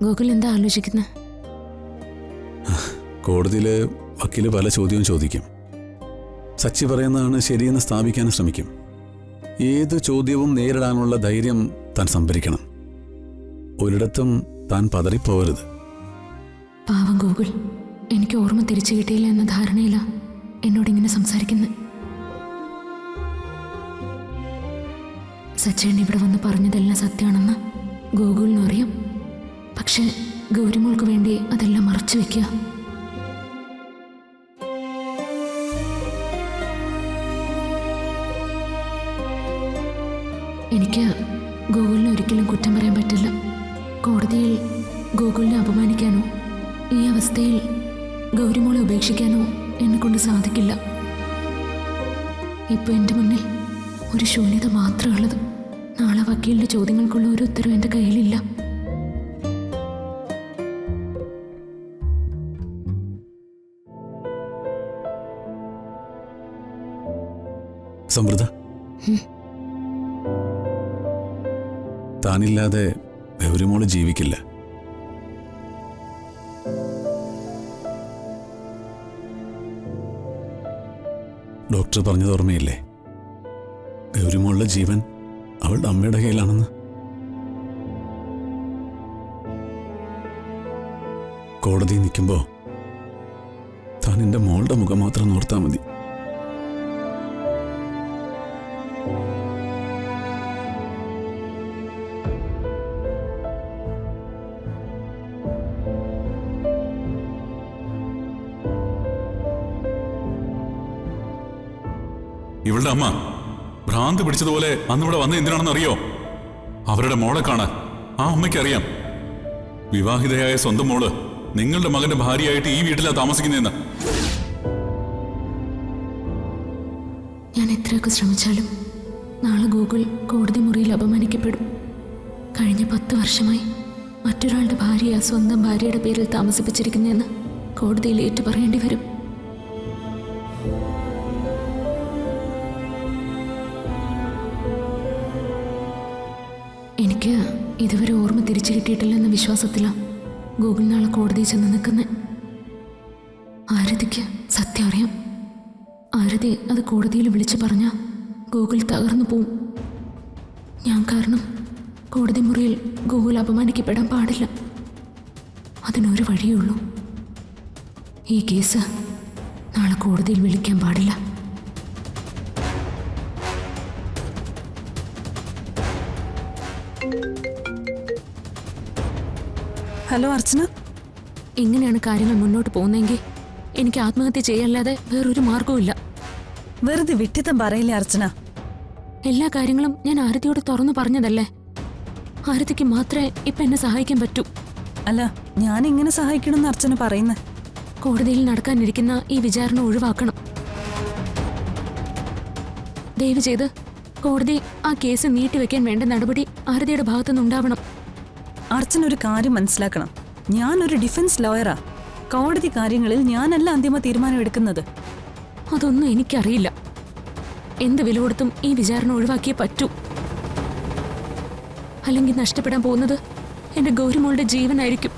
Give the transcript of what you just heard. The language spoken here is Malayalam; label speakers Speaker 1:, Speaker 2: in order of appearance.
Speaker 1: ഗോകുൽ എന്താ ആലോചിക്കുന്നത്?
Speaker 2: കോടതിയിൽ വക്കീല് പല ചോദ്യവും ചോദിക്കും. സച്ചി പറയുന്നതാണ് ശരിയെന്ന് സ്ഥാപിക്കാൻ ശ്രമിക്കും. ഏത് ചോദ്യവും നേരിടാനുള്ള ധൈര്യം താൻ സംഭരിക്കണം. ഒരിടത്തും താൻ പതറിപ്പോകരുത്.
Speaker 1: പാവം ഗോകുൽ, എനിക്ക് ഓർമ്മ തിരിച്ചു കിട്ടിയില്ല എന്ന ധാരണയില്ല എന്നോടിങ്ങനെ സംസാരിക്കുന്നത്. സച്ചേൺ ഇവിടെ വന്ന് പറഞ്ഞതെല്ലാം സത്യമാണെന്ന് ഗോകുലിനും അറിയാം. പക്ഷെ ഗൗരിമോൾക്ക് വേണ്ടി അതെല്ലാം മറച്ചു വെക്കുക. എനിക്ക് ഗോകുലിനെ ഒരിക്കലും കുറ്റം പറയാൻ പറ്റില്ല. കോടതിയിൽ ഗോകുലിനെ അപമാനിക്കാനോ ഈ അവസ്ഥയിൽ ഗൗരിമോളെ ഉപേക്ഷിക്കാനോ എന്നെക്കൊണ്ട് സാധിക്കില്ല. ഇപ്പൊ എൻ്റെ മുന്നിൽ ഒരു ശൂന്യത മാത്രമുള്ളത്. നാളെ വക്കീലിന്റെ ചോദ്യങ്ങൾക്കുള്ള ഒരു ഉത്തരവ് എൻ്റെ കയ്യിലില്ല.
Speaker 2: സമൃദ്ധ, താനില്ലാതെ ഗൗരിമോള് ജീവിക്കില്ല. ഡോക്ടർ പറഞ്ഞത് ഓർമ്മയില്ലേ? ഗൗരിമോളുടെ ജീവൻ അവളുടെ അമ്മയുടെ കയ്യിലാണെന്ന്. കോടതി നിൽക്കുമ്പോ താൻ എൻ്റെ മോളുടെ മുഖം മാത്രം നോർത്താൽ മതി.
Speaker 3: ഇവളുടെ അമ്മ ഭ്രാന്ത് പിടിച്ചതുപോലെ അന്നിവിടെ വന്ന എന്തിനാണെന്ന് അറിയോ? അവരുടെ മോളെ കാണാൻ. ആ അമ്മയ്ക്കറിയാം വിവാഹിതയായ സ്വന്തം മോള് നിങ്ങളുടെ മകന്റെ ഭാര്യയായിട്ട് ഈ വീട്ടിലാ താമസിക്കുന്നതെന്ന്.
Speaker 1: ഞാൻ എത്രയൊക്കെ ശ്രമിച്ചാലും നാളെ ഗോകുൽ കോടതി മുറിയിൽ അപമാനിക്കപ്പെടും. കഴിഞ്ഞ 10 വർഷമായി മറ്റൊരാളുടെ ഭാര്യയെ സ്വന്തം ഭാര്യയുടെ പേരിൽ താമസിപ്പിച്ചിരിക്കുന്നതെന്ന് കോടതിയിൽ ഏറ്റു പറയേണ്ടി വരും. എനിക്ക് ഇതുവരെ ഓർമ്മ തിരിച്ചു കിട്ടിയിട്ടില്ലെന്ന വിശ്വാസത്തിലാണ് ഗോകുൽ നാളെ കോടതിയിൽ ചെന്ന് നിൽക്കുന്നത്. ആരതിക്ക് സത്യം അറിയാം. ആരതി അത് കോടതിയിൽ വിളിച്ചു പറഞ്ഞാൽ ഗോകുൽ തകർന്നു പോവും. ഞാൻ കാരണം കോടതി മുറിയിൽ ഗോകുൽ അപമാനിക്കപ്പെടാൻ പാടില്ല. അതിനൊരു വഴിയേ ഉള്ളൂ. ഈ കേസ് നാളെ കോടതിയിൽ വിളിക്കാൻ പാടില്ല.
Speaker 4: ഹലോ അർച്ചന,
Speaker 1: എങ്ങനെയാണ് കാര്യങ്ങൾ മുന്നോട്ട് പോകുന്നതെങ്കിൽ എനിക്ക് ആത്മഹത്യ ചെയ്യാല്ലാതെ വേറൊരു മാർഗവും ഇല്ല.
Speaker 4: വെറുതെ വിട്ടിത്തം പറയില്ലേ അർച്ചന.
Speaker 1: എല്ലാ കാര്യങ്ങളും ഞാൻ ആരതിയോട് തുറന്നു പറഞ്ഞതല്ലേ. ആരതിക്ക് മാത്രമേ ഇപ്പൊ എന്നെ സഹായിക്കാൻ പറ്റൂ.
Speaker 4: അല്ല, ഞാൻ എങ്ങനെ സഹായിക്കണമെന്ന് അർച്ചന പറയുന്നേ?
Speaker 1: കോടതിയിൽ നടക്കാനിരിക്കുന്ന ഈ വിചാരണ ഒഴിവാക്കണം. ദയവ് ചെയ്ത് കോടതി ആ കേസ് നീട്ടിവെക്കാൻ വേണ്ട നടപടി ആരതിയുടെ ഭാഗത്തുനിന്നുണ്ടാവണം.
Speaker 4: അർച്ചന ഒരു കാര്യം മനസ്സിലാക്കണം. ഞാനൊരു ഡിഫൻസ് ലോയറാ. കോടതി കാര്യങ്ങളിൽ ഞാനല്ല അന്തിമ തീരുമാനം എടുക്കുന്നത്.
Speaker 1: അതൊന്നും എനിക്കറിയില്ല. എന്ത് വില കൊടുത്തും ഈ വിചാരണ ഒഴിവാക്കിയേ പറ്റൂ. അല്ലെങ്കിൽ നഷ്ടപ്പെടാൻ പോകുന്നത് എന്റെ ഗൗരിമോളുടെ ജീവനായിരിക്കും.